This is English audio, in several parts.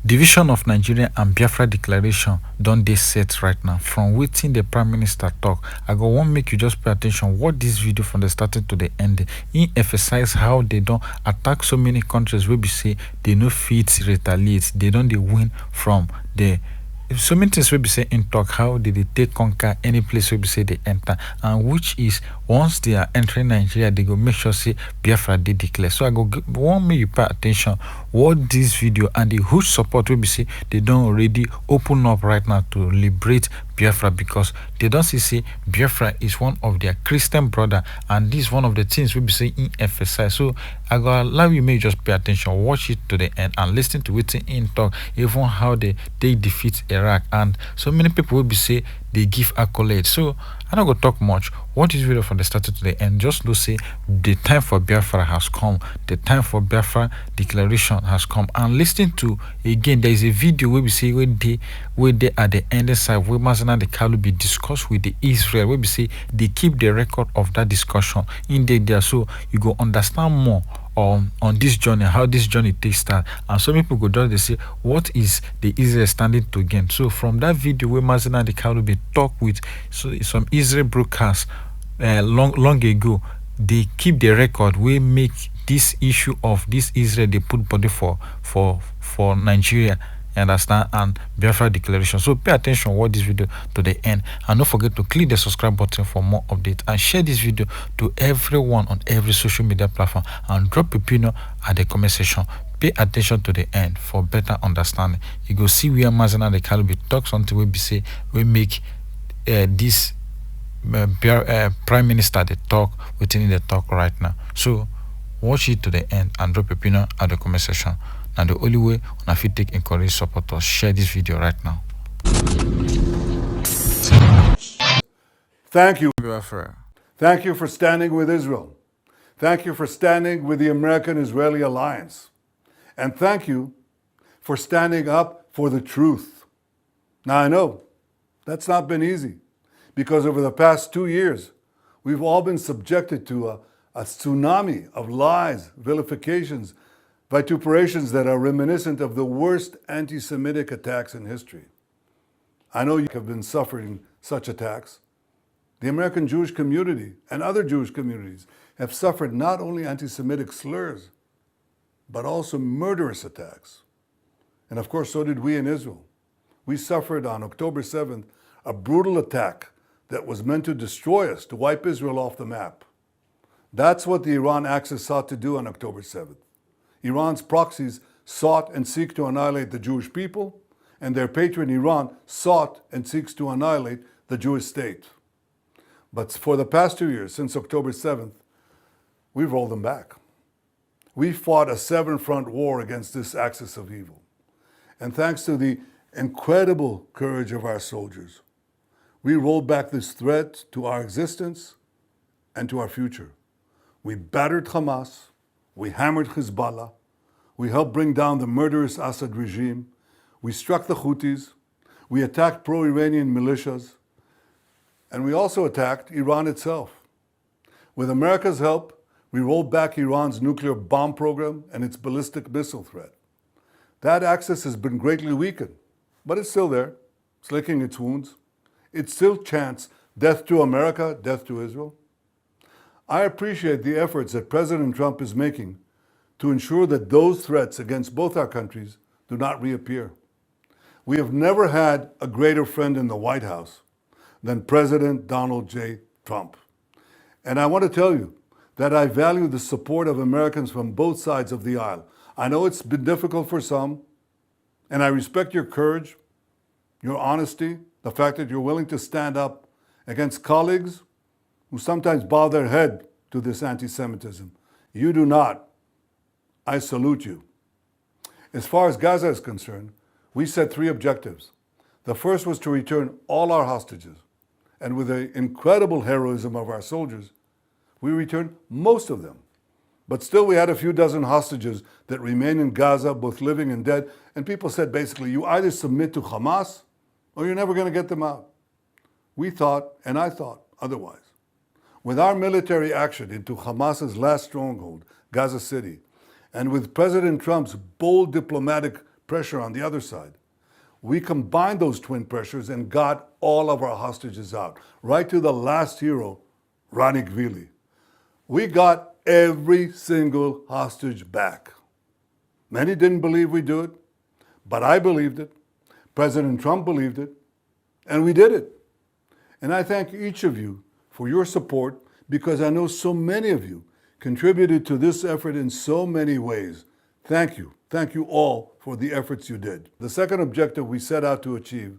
Division of Nigeria and Biafra declaration don dey set right now. From wetin the Prime Minister talk, I go wan make you just pay attention what this video from the starting to the end. He emphasize how they don attack so many countries wey be say they no fit retaliate. They don dey win from the so many things wey be say in talk how they take conquer any place wey be say they enter, and which is once they are entering Nigeria they go make sure say Biafra dey declare. So I go want make you pay attention what this video and the huge support wey be say they don already open up right now to liberate Biafra, because they don't say Biafra is one of their Christian brother, and this is one of the things we be saying in emphasize. So I go allow you may just pay attention, watch it to the end, and listen to it in talk, even how they defeat Iraq, and so many people will be say they give accolades. So I don't go talk much. Watch this video from the start to the end. Just to say the time for Biafra has come. The time for Biafra declaration has come. And listen to again, there is a video where we say when they at the end side where Nnamdi Kanu be discussed with the Israel, where we say they keep the record of that discussion in there, so you go understand more on this journey, how this journey takes start. And some people go down, they say, what is the Israel standing to gain? So from that video where Nnamdi Kanu be talk with some Israel broadcast long ago, they keep the record. We make this issue of this Israel they put body for Nigeria, understand, and Biafra declaration. So pay attention, watch this video to the end, and don't forget to click the subscribe button for more updates, and share this video to everyone on every social media platform, and drop your opinion at the comment section. Pay attention to the end for better understanding. You go see where Nnamdi Kanu be talk something we be say we make this Prime Minister the talk within the talk right now. So watch it to the end and drop your opinion at the comment section. Now the only way on if you take encourage supporters, share this video right now. Thank you. Biafra. Thank you for standing with Israel. Thank you for standing with the American-Israeli alliance. And thank you for standing up for the truth. Now I know that's not been easy, because over the past 2 years, we've all been subjected to a tsunami of lies, vilifications, vituperations that are reminiscent of the worst anti-Semitic attacks in history. I know you have been suffering such attacks. The American Jewish community and other Jewish communities have suffered not only anti-Semitic slurs, but also murderous attacks. And of course, so did we in Israel. We suffered on October 7th a brutal attack that was meant to destroy us, to wipe Israel off the map. That's what the Iran Axis sought to do on October 7th. Iran's proxies sought and seek to annihilate the Jewish people, and their patron Iran sought and seeks to annihilate the Jewish state. But for the past 2 years, since October 7th, we've rolled them back. We fought a seven-front war against this axis of evil. And thanks to the incredible courage of our soldiers, we rolled back this threat to our existence and to our future. We battered Hamas, we hammered Hezbollah, we helped bring down the murderous Assad regime, we struck the Houthis, we attacked pro-Iranian militias, and we also attacked Iran itself. With America's help, we rolled back Iran's nuclear bomb program and its ballistic missile threat. That axis has been greatly weakened, but it's still there. It's licking its wounds. It still chants, death to America, death to Israel. I appreciate the efforts that President Trump is making to ensure that those threats against both our countries do not reappear. We have never had a greater friend in the White House than President Donald J. Trump. And I want to tell you that I value the support of Americans from both sides of the aisle. I know it's been difficult for some, and I respect your courage, your honesty, the fact that you're willing to stand up against colleagues who sometimes bow their head to this anti-Semitism. You do not. I salute you. As far as Gaza is concerned, we set 3 objectives. The first was to return all our hostages, and with the incredible heroism of our soldiers, we returned most of them. But still we had a few dozen hostages that remain in Gaza, both living and dead, and people said basically, you either submit to Hamas or you're never going to get them out. We thought, and I thought, otherwise. With our military action into Hamas's last stronghold, Gaza City, and with President Trump's bold diplomatic pressure on the other side. We combined those twin pressures and got all of our hostages out, right to the last hero, Rani Gvili. We got every single hostage back. Many didn't believe we'd do it, but I believed it. President Trump believed it, and we did it. And I thank each of you for your support, because I know so many of you contributed to this effort in so many ways. Thank you. Thank you all for the efforts you did. The second objective we set out to achieve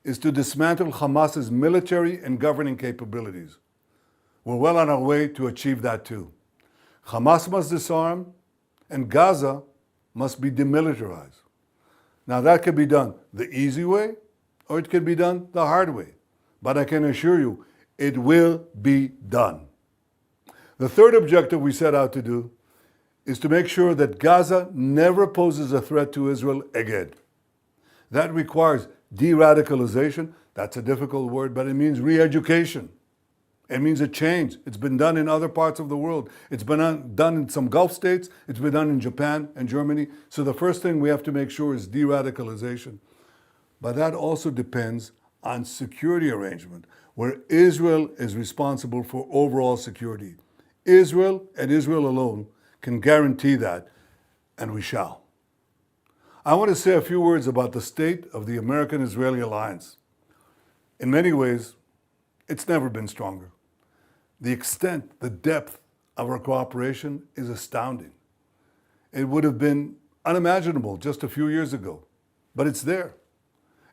is to dismantle Hamas's military and governing capabilities. We're well on our way to achieve that too. Hamas must disarm, and Gaza must be demilitarized. Now that could be done the easy way, or it could be done the hard way. But I can assure you, it will be done. The third objective we set out to do is to make sure that Gaza never poses a threat to Israel again. That requires de-radicalization. That's a difficult word, but it means re-education. It means a change. It's been done in other parts of the world. It's been done in some Gulf states. It's been done in Japan and Germany. So the first thing we have to make sure is de-radicalization. But that also depends on security arrangement, where Israel is responsible for overall security. Israel and Israel alone can guarantee that, and we shall. I want to say a few words about the state of the American-Israeli alliance. In many ways, it's never been stronger. The extent, the depth of our cooperation is astounding. It would have been unimaginable just a few years ago, but it's there.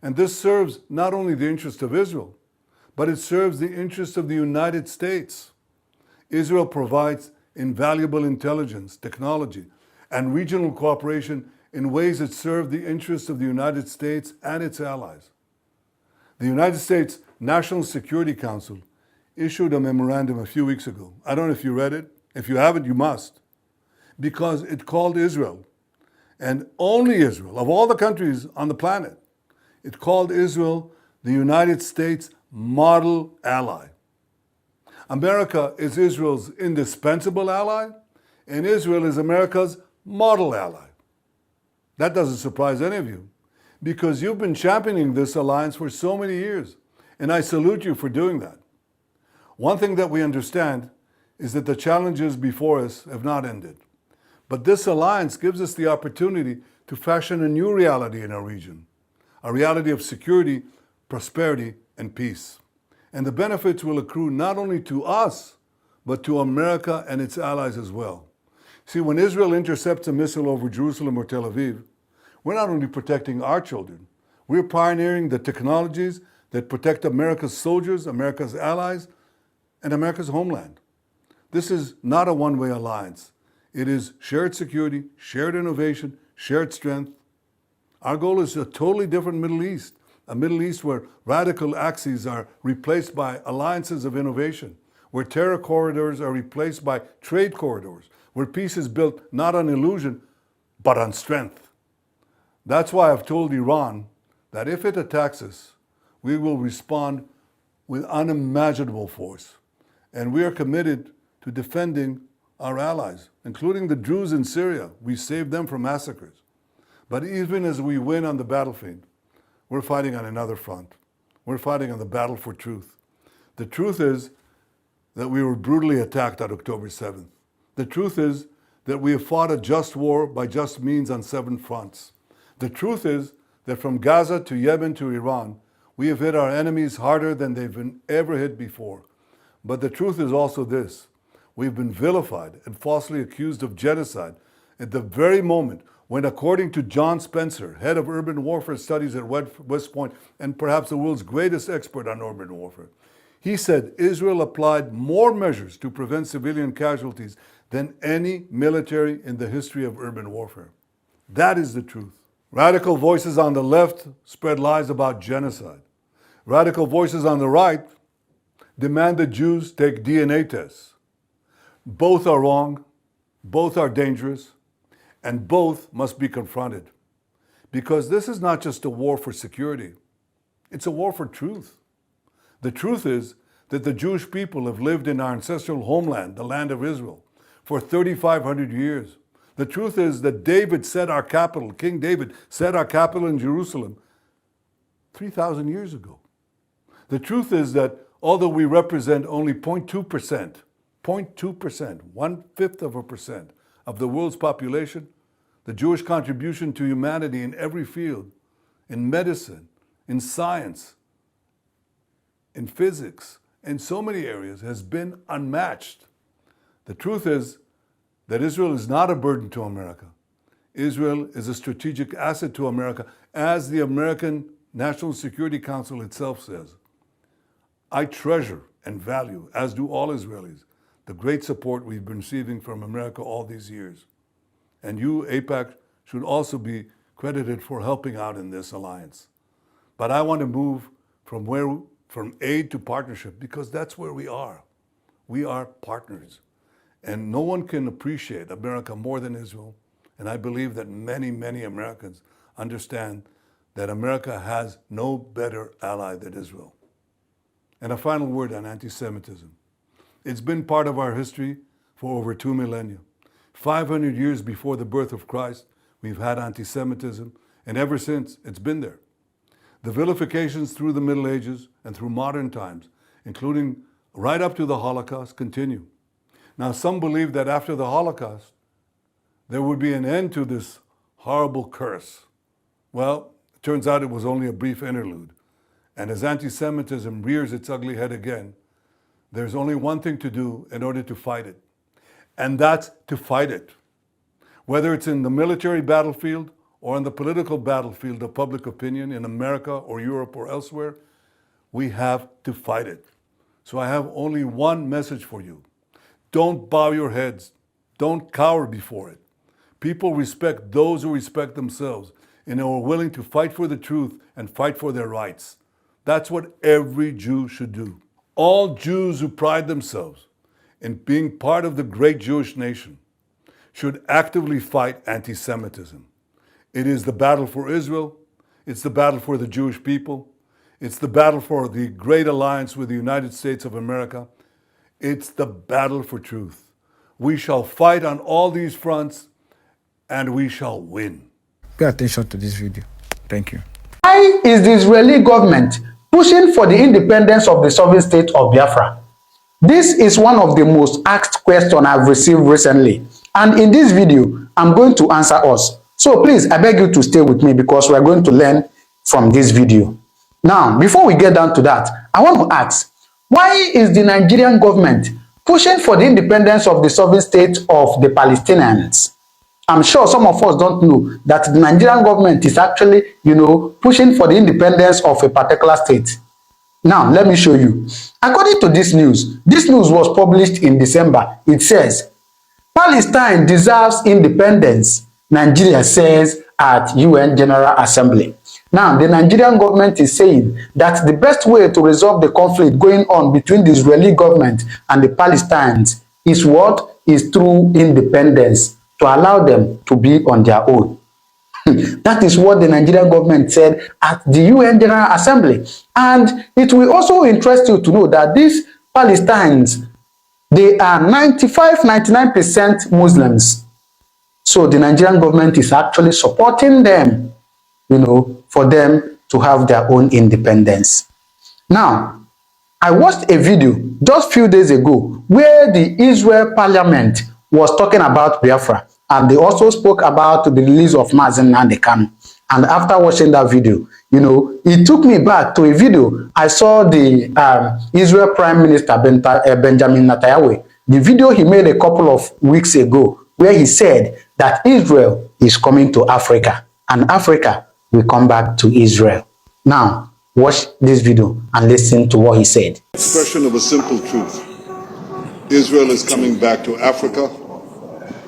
And this serves not only the interest of Israel, but it serves the interest of the United States. Israel provides invaluable intelligence, technology, and regional cooperation in ways that serve the interests of the United States and its allies. The United States National Security Council issued a memorandum a few weeks ago. I don't know if you read it. If you haven't, you must. Because it called Israel, and only Israel, of all the countries on the planet, it called Israel the United States model ally. America is Israel's indispensable ally, and Israel is America's model ally. That doesn't surprise any of you, because you've been championing this alliance for so many years, and I salute you for doing that. One thing that we understand is that the challenges before us have not ended. But this alliance gives us the opportunity to fashion a new reality in our region, a reality of security, prosperity, and peace. And the benefits will accrue not only to us, but to America and its allies as well. See, when Israel intercepts a missile over Jerusalem or Tel Aviv, we're not only protecting our children, we're pioneering the technologies that protect America's soldiers, America's allies, and America's homeland. This is not a one-way alliance. It is shared security, shared innovation, shared strength. Our goal is a totally different Middle East, a Middle East where radical axes are replaced by alliances of innovation, where terror corridors are replaced by trade corridors, where peace is built not on illusion, but on strength. That's why I've told Iran that if it attacks us, we will respond with unimaginable force. And we are committed to defending our allies, including the Druze in Syria. We saved them from massacres. But even as we win on the battlefield, we're fighting on another front. We're fighting on the battle for truth. The truth is that we were brutally attacked on October 7th. The truth is that we have fought a just war by just means on 7 fronts. The truth is that from Gaza to Yemen to Iran, we have hit our enemies harder than they've been ever hit before. But the truth is also this: we've been vilified and falsely accused of genocide at the very moment when, according to John Spencer, head of urban warfare studies at West Point and perhaps the world's greatest expert on urban warfare, he said Israel applied more measures to prevent civilian casualties than any military in the history of urban warfare. That is the truth. Radical voices on the left spread lies about genocide. Radical voices on the right demand that Jews take DNA tests. Both are wrong, both are dangerous, and both must be confronted. Because this is not just a war for security, it's a war for truth. The truth is that the Jewish people have lived in our ancestral homeland, the land of Israel, for 3,500 years. The truth is that David set our capital, King David set our capital in Jerusalem 3,000 years ago. The truth is that although we represent only 0.2%, 0.2%, 1/5% of the world's population, the Jewish contribution to humanity in every field, in medicine, in science, in physics, in so many areas, has been unmatched. The truth is that Israel is not a burden to America. Israel is a strategic asset to America, as the American National Security Council itself says. I treasure and value, as do all Israelis, the great support we've been receiving from America all these years. And you, AIPAC, should also be credited for helping out in this alliance. But I want to move from aid to partnership, because that's where we are. We are partners. And no one can appreciate America more than Israel. And I believe that many, many Americans understand that America has no better ally than Israel. And a final word on anti-Semitism. It's been part of our history for over 2 millennia. 500 years before the birth of Christ, we've had anti-Semitism, and ever since, it's been there. The vilifications through the Middle Ages and through modern times, including right up to the Holocaust, continue. Now, some believe that after the Holocaust, there would be an end to this horrible curse. Well, it turns out it was only a brief interlude. And as anti-Semitism rears its ugly head again, there's only one thing to do in order to fight it. And that's to fight it. Whether it's in the military battlefield or on the political battlefield of public opinion in America or Europe or elsewhere, we have to fight it. So I have only one message for you. Don't bow your heads. Don't cower before it. People respect those who respect themselves and are willing to fight for the truth and fight for their rights. That's what every Jew should do. All Jews who pride themselves in being part of the great Jewish nation should actively fight anti-Semitism. It is the battle for Israel. It's the battle for the Jewish people. It's the battle for the great alliance with the United States of America. It's the battle for truth. We shall fight on all these fronts, and we shall win. Pay attention to this video. Thank you. Why is the Israeli government pushing for the independence of the sovereign state of Biafra? This is one of the most asked questions I've received recently. And in this video, I'm going to answer us. So please, I beg you to stay with me, because we're going to learn from this video. Now, before we get down to that, I want to ask, why is the Nigerian government pushing for the independence of the sovereign state of the Palestinians? I'm sure some of us don't know that the Nigerian government is actually, pushing for the independence of a particular state. Now, let me show you. According to this news was published in December. It says, Palestine deserves independence, Nigeria says at UN General Assembly. Now, the Nigerian government is saying that the best way to resolve the conflict going on between the Israeli government and the Palestinians is what? Is through independence, to allow them to be on their own. That is what the Nigerian government said at the UN General Assembly. And it will also interest you to know that these Palestinians, they are 99% Muslims. So the Nigerian government is actually supporting them, for them to have their own independence. Now, I watched a video just a few days ago where the Israel parliament was talking about Biafra, and they also spoke about the release of Nnamdi Kanu. And after watching that video, it took me back to a video I saw the Israel Prime Minister Benjamin Netanyahu, the video he made a couple of weeks ago, where he said that Israel is coming to Africa and Africa will come back to Israel. Now, watch this video and listen to what he said. Expression of a simple truth. Israel is coming back to Africa,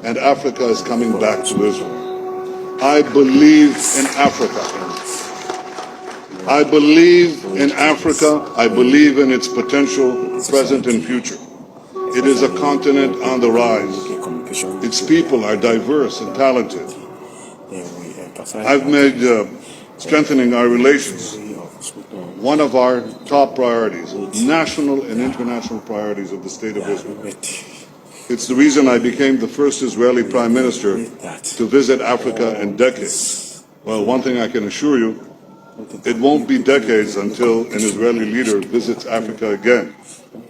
and Africa is coming back to Israel. I believe in Africa. I believe in Africa. I believe in its potential, present and future. It is a continent on the rise. Its people are diverse and talented. I've made strengthening our relations one of our top priorities, national and international priorities of the State of Israel. It's the reason I became the first Israeli Prime Minister to visit Africa in decades. Well, one thing I can assure you, it won't be decades until an Israeli leader visits Africa again.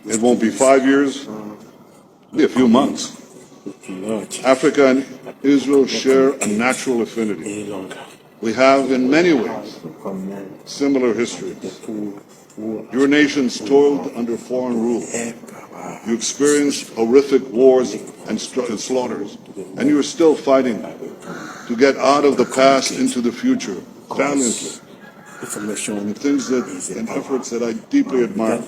It won't be 5 years, it'll be a few months. Africa and Israel share a natural affinity. We have, in many ways, similar histories. Your nations toiled under foreign rule. You experienced horrific wars and slaughters, and you are still fighting to get out of the past into the future, valiantly. Things and efforts that I deeply admire.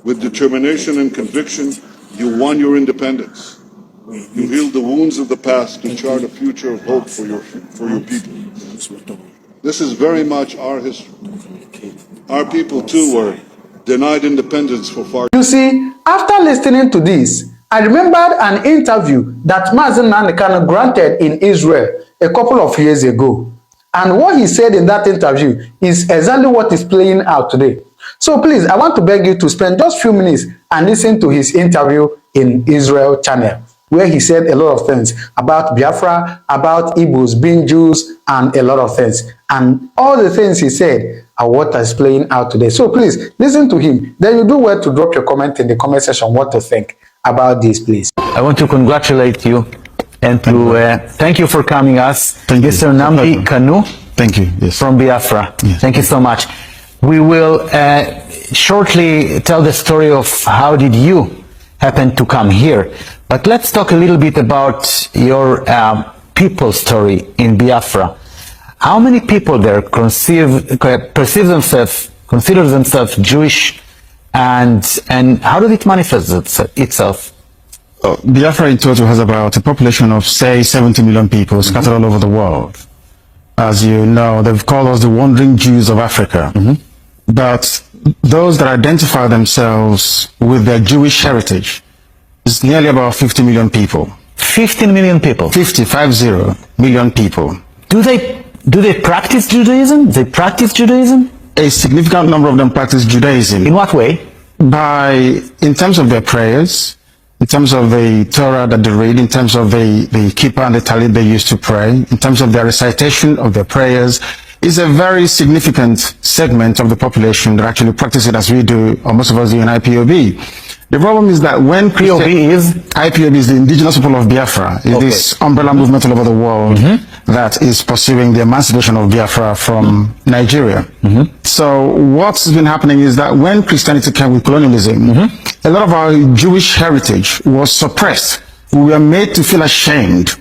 With determination and conviction, you won your independence. You healed the wounds of the past to chart a future of hope for your people. This is very much our history. Our people, too, were denied independence for far. You see, after listening to this, I remembered an interview that Nnamdi Kanu granted in Israel a couple of years ago. And what he said in that interview is exactly what is playing out today. So please, I want to beg you to spend just a few minutes and listen to his interview in Israel channel, where he said a lot of things about Biafra, about Igbos being Jews, and a lot of things. And all the things he said are what is playing out today. So please, listen to him. Then you do well to drop your comment in the comment section what to think about this, please. I want to congratulate you and to thank you for coming us. Mr. Nnamdi Kanu. Thank you. Yes. From Biafra. Yes. Thank you so much. We will shortly tell the story of how did you happen to come here. But let's talk a little bit about your people story in Biafra. How many people there consider themselves Jewish, and how did it manifest itself? Biafra in total has about a population of, say, 70 million people scattered all over the world. As you know, they've called us the wandering Jews of Africa. But those that identify themselves with their Jewish heritage is nearly about 50 million people. 15 million people? 50 million people. Do they practice Judaism? They practice Judaism? A significant number of them practice Judaism. In what way? In terms of their prayers, in terms of the Torah that they read, in terms of the kippah and the talit they used to pray, in terms of their recitation of their prayers, is a very significant segment of the population that actually practice it as we do, or most of us do in IPOB. The problem is that when IPOB is the indigenous people of Biafra, is this umbrella movement all over the world that is pursuing the emancipation of Biafra from Nigeria. So what's been happening is that when Christianity came with colonialism, a lot of our Jewish heritage was suppressed. We were made to feel ashamed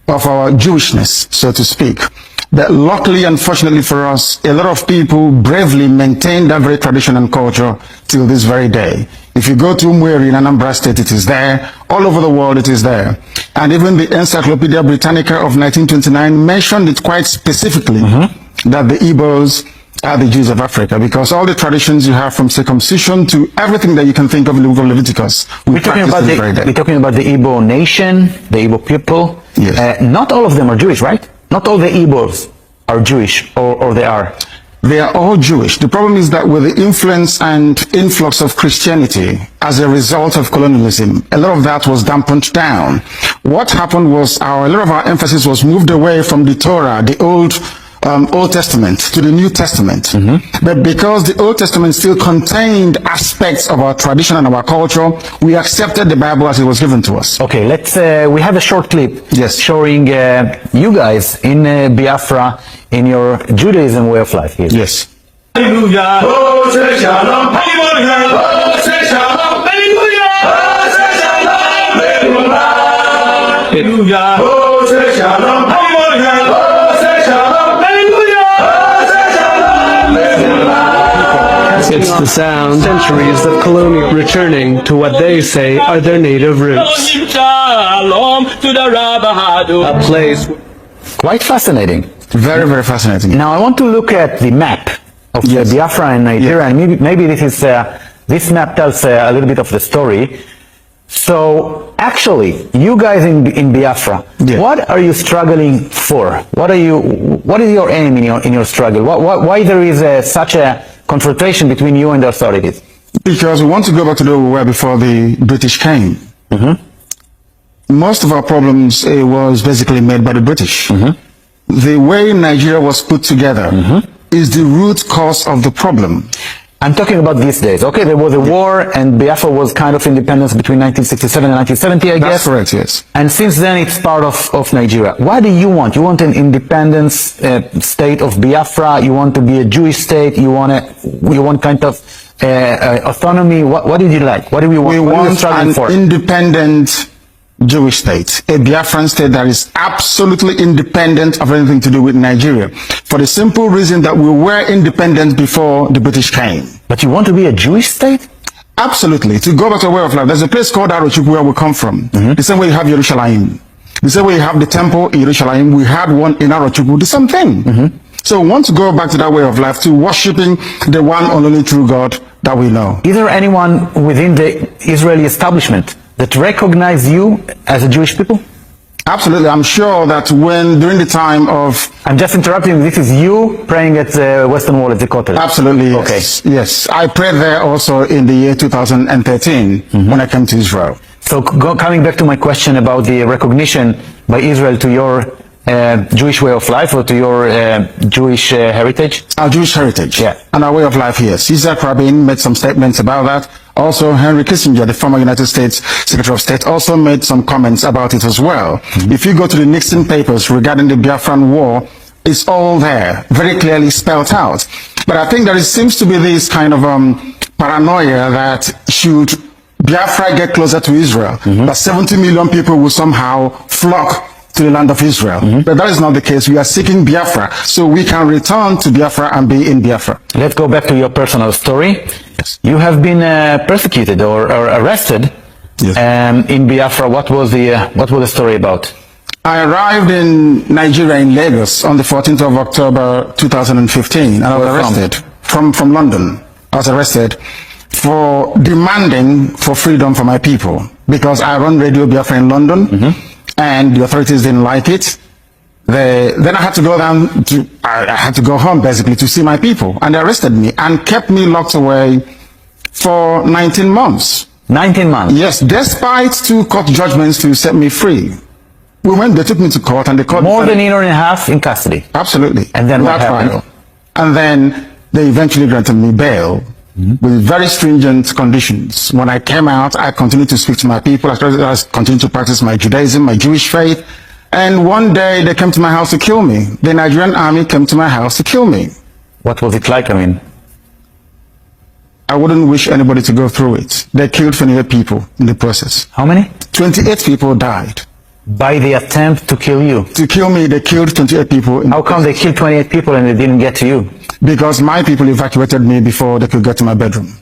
of our Jewishness, so to speak. But luckily, unfortunately for us, a lot of people bravely maintain that very tradition and culture till this very day. If you go to Umweri in Anambra State, it is there. All over the world, it is there. And even the Encyclopedia Britannica of 1929 mentioned it quite specifically that the Igbos are the Jews of Africa, because all the traditions you have from circumcision to everything that you can think of in the book of Leviticus, we're talking about the Igbo nation, the Igbo people. Yes. Not all of them are Jewish, right? Not all the Igbos are Jewish, or they are. They are all Jewish. The problem is that with the influence and influx of Christianity as a result of colonialism, a lot of that was dampened down. What happened was a lot of our emphasis was moved away from the Torah, the Old Testament, to the New Testament. But because the Old Testament still contained aspects of our tradition and our culture, we accepted the Bible as it was given to us. Okay, we have a short clip showing you guys in Biafra in your Judaism way of life here. Yes. Hallelujah. Oh, say shalom. Hallelujah. Oh, say shalom. Hallelujah. Oh, say shalom. Hallelujah. Oh, say shalom. Hallelujah. Oh, say shalom. Hallelujah. Oh, say shalom. It's the sound, centuries of colonial returning to what they say are their native roots. A place quite fascinating. Very, very fascinating. Now I want to look at the map of Biafra and Nigeria, and maybe this map tells a little bit of the story. So actually, you guys in Biafra, what are you struggling for? What is your aim in your struggle? Why there is such a confrontation between you and the authorities? Because we want to go back to where we were before the British came. most of our problems was basically made by the British. The way Nigeria was put together is the root cause of the problem. I'm talking about these days. Okay, there was a war and Biafra was kind of independence between 1967 and 1970, I guess. That's correct, yes. And since then it's part of Nigeria. What do you want? You want an independence state of Biafra? You want to be a Jewish state? You want kind of autonomy? What did you like? What do we want? We want an for? independent Jewish state, a Biafran state that is absolutely independent of anything to do with Nigeria, for the simple reason that we were independent before the British came. But you want to be a Jewish state? Absolutely. To go back to a way of life, there's a place called Arochukwu where we come from. The same way you have Jerusalem. The same way you have the temple in Jerusalem, we had one in Arochukwu, the same thing. So we want to go back to that way of life, to worshiping the one and only true God that we know. Is there anyone within the Israeli establishment that recognize you as a Jewish people? Absolutely. I'm sure that during the time of... I'm just interrupting. This is you praying at the Western Wall at the Kotel. Absolutely, yes. Okay. Yes. I prayed there also in the year 2013 when I came to Israel. So coming back to my question about the recognition by Israel to your Jewish way of life or to your Jewish heritage? Our Jewish heritage. Yeah. And our way of life, yes. Isaac Rabin made some statements about that. Also, Henry Kissinger, the former United States Secretary of State, also made some comments about it as well. If you go to the Nixon papers regarding the Biafran War, it's all there, very clearly spelled out. But I think there seems to be this kind of paranoia that should Biafra get closer to Israel, that 70 million people will somehow flock to the land of Israel. But that is not the case. We are seeking Biafra, so we can return to Biafra and be in Biafra. Let's go back to your personal story. Yes. You have been persecuted or arrested in Biafra. What was the story about? I arrived in Nigeria, in Lagos, on the 14th of October 2015, and I was arrested from London. I was arrested for demanding for freedom for my people, because I run Radio Biafra in London, and the authorities didn't like it. Then I had to go down I had to go home basically to see my people, and they arrested me and kept me locked away for 19 months. 19 months? Yes, despite 2 court judgments to set me free. They took me to court, and the court... More than a year and a half in custody? Absolutely. And then what happened? And then they eventually granted me bail with very stringent conditions. When I came out, I continued to speak to my people. I continued to practice my Judaism, my Jewish faith. And one day they came to my house to kill me. The Nigerian army came to my house to kill me. What was it like? I mean, I wouldn't wish anybody to go through it. They killed 28 people in the process. how many? 28 people died. By the attempt to kill you? To kill me, they killed 28 people. How come they killed 28 people and they didn't get to you? Because my people evacuated me before they could get to my bedroom.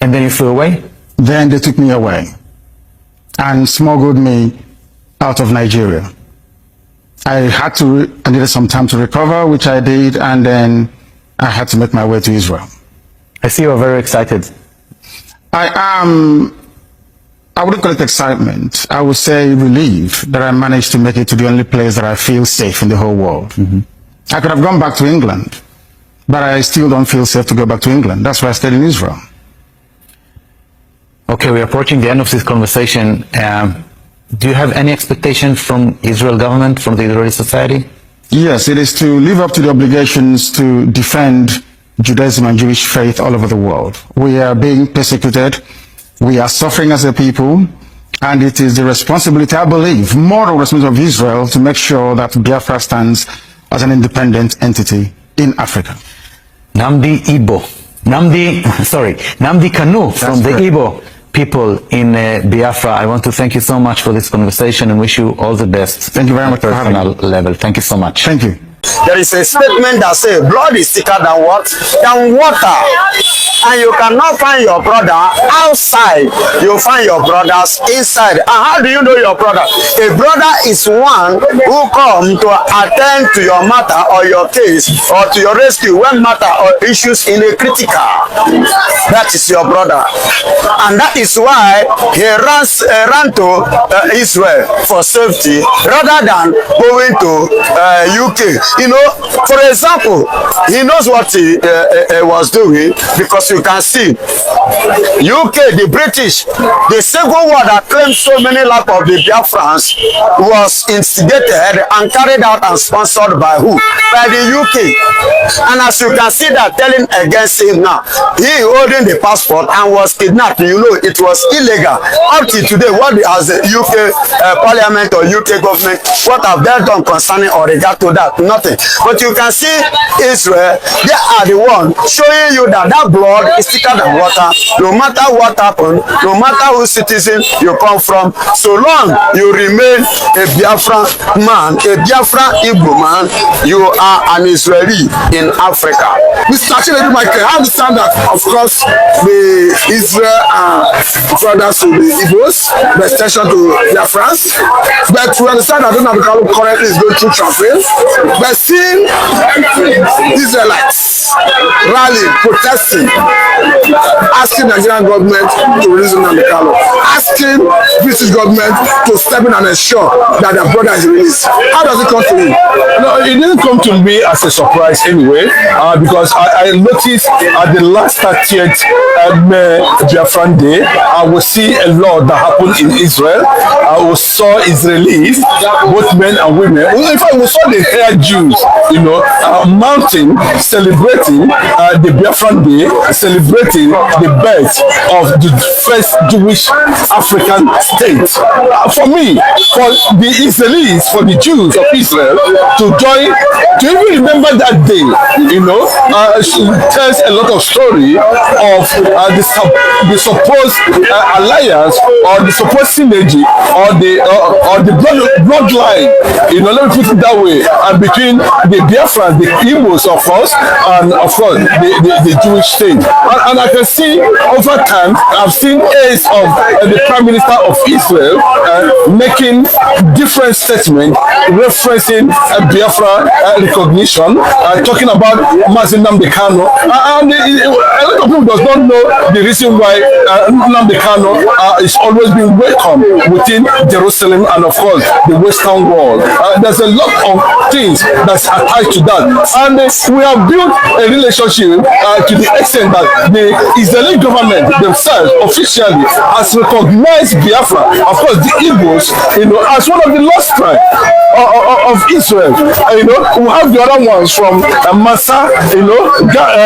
And then you flew away? Then they took me away and smuggled me out of Nigeria. I needed some time to recover, which I did, and then I had to make my way to Israel. I see you are very excited. I wouldn't call it excitement. I would say relief that I managed to make it to the only place that I feel safe in the whole world. I could have gone back to England, but I still don't feel safe to go back to England. That's why I stayed in Israel. Okay, we're approaching the end of this conversation. Do you have any expectation from Israel government, from the Israeli society? Yes, it is to live up to the obligations to defend Judaism and Jewish faith all over the world. We are being persecuted. We are suffering as a people. And it is the responsibility, I believe, moral responsibility of Israel to make sure that Biafra stands as an independent entity in Africa. Nnamdi Kanu from the Igbo people in Biafra. I want to thank you so much for this conversation and wish you all the best. Thank you very much for having me. On a personal level. Thank you so much. Thank you. There is a statement that says blood is thicker than what? Than water. And you cannot find your brother outside. You find your brothers inside. And how do you know your brother? A brother is one who come to attend to your matter or your case or to your rescue when matter or issues in a critical. That is your brother. And that is why he ran to Israel for safety rather than going to UK. You know, for example, he knows what he was doing because you can see, UK, the British, the Civil War that claimed so many lives of the Biafrans was instigated and carried out and sponsored by who? By the UK. And as you can see that telling against him now, he holding the passport and was kidnapped. You know, it was illegal. Up to today, what has the UK Parliament or UK government, what have they done concerning or regard to that? Nothing. But you can see Israel, they are the one showing you that that blood is thicker than water. No matter what happened, no matter whose citizen you come from, so long you remain a Biafra man, a Biafra Igbo man, you are an Israeli in Africa. Mr. Chinedu Michael, I understand that, of course, the Israel are brothers to the Igbos, the extension to their France. But we understand that Nnamdi Kanu currently is going through travail. But seeing Israelites rallying, protesting, asking Nigerian government to release Nnamdi Kanu, asking British government to step in and ensure that their brother is released. How does it come to you? No, it didn't come to me as a surprise anyway, because I noticed at the last 30th Biafran Day, I will see a lot that happened in Israel. I saw Israelis, both men and women. In fact, we saw the hair Jews, you know, mounting, celebrating the Biafran Day, celebrating the birth of the first Jewish African state. For me, for the Israelis, for the Jews of Israel to join, to even remember that day, you know, tells a lot of story of the supposed alliance or the supposed synergy or the bloodline, you know, let me put it that way, between the Biafrans, the Igbos of us, and of course the Jewish state. And I can see over time, I've seen aides of the Prime Minister of Israel making different statements referencing Biafra recognition, talking about Nnamdi Kanu, and a lot of people does not know the reason why Nnamdi Kanu is always being welcome within Jerusalem and of course the Western world. There's a lot of things that's attached to that, and we have built a relationship to the extent that the Israeli government themselves officially has recognized Biafra, of course the Igbos, you know, as one of the lost tribes of Israel. You know, we have the other ones from Massa, you know,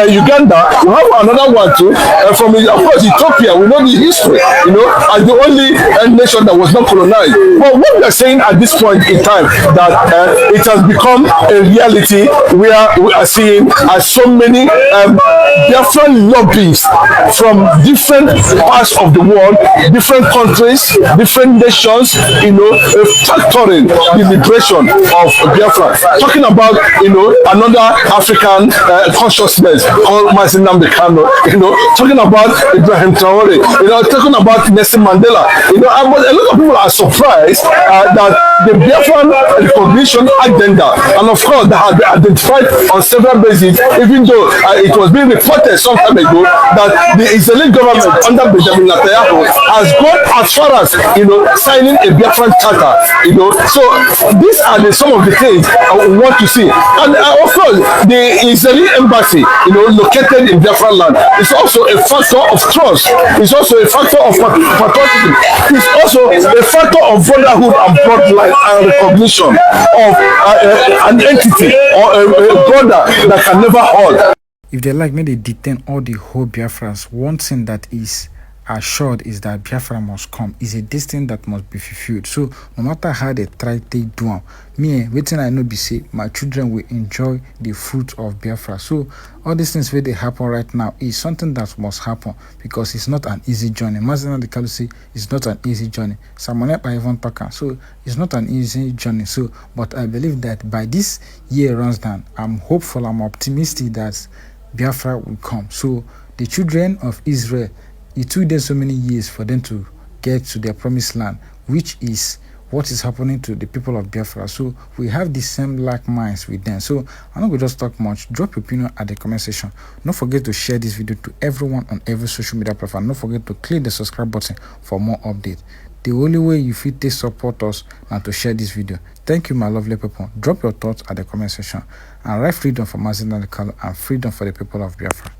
Uganda. We have another one too from, of course, Ethiopia. We know the history, you know, as the only nation that was not colonized. But what we are saying at this point in time, that it has become a reality where we are seeing so many different lobbies from different parts of the world, different countries, different nations, you know, factoring the liberation of Biafra, talking about, you know, another African consciousness called Nnamdi Kanu, you know, talking about Ibrahim Traore, you know, talking about Nelson Mandela, you know, and a lot of people are surprised that the Biafran recognition agenda, and of course that has been identified on several bases, even though it was being reported some time ago that the Israeli government under Benjamin Netanyahu has gone as far as, you know, signing a Biafran charter, you know. So these are some of the things we want to see. And of course, the Israeli embassy, you know, located in Biafra land, is also a factor of trust. It's also a factor of patriotism. It's also a factor of brotherhood and bloodline and recognition of an entity or a brother that can never hold. If they like, may they detain all the whole Biafrans. One thing that is assured is that Biafra must come. Is a destiny that must be fulfilled. So no matter how they try to do me, waiting I know be say my children will enjoy the fruit of Biafra. So all these things where they happen right now is something that must happen because it's not an easy journey. Nnamdi Kanu say it's not an easy journey. Samonet by even Parker. So it's not an easy journey. So but I believe that by this year runs down, I'm hopeful, I'm optimistic that Biafra will come. So the children of Israel, it took them so many years for them to get to their promised land, which is what is happening to the people of Biafra. So we have the same like minds with them. So I'm not going to just talk much. Drop your opinion at the comment section. Don't forget to share this video to everyone on every social media platform. Don't forget to click the subscribe button for more updates. The only way you fit to support us and to share this video. Thank you, my lovely people. Drop your thoughts at the comment section and write freedom for Nnamdi Kanu and freedom for the people of Biafra.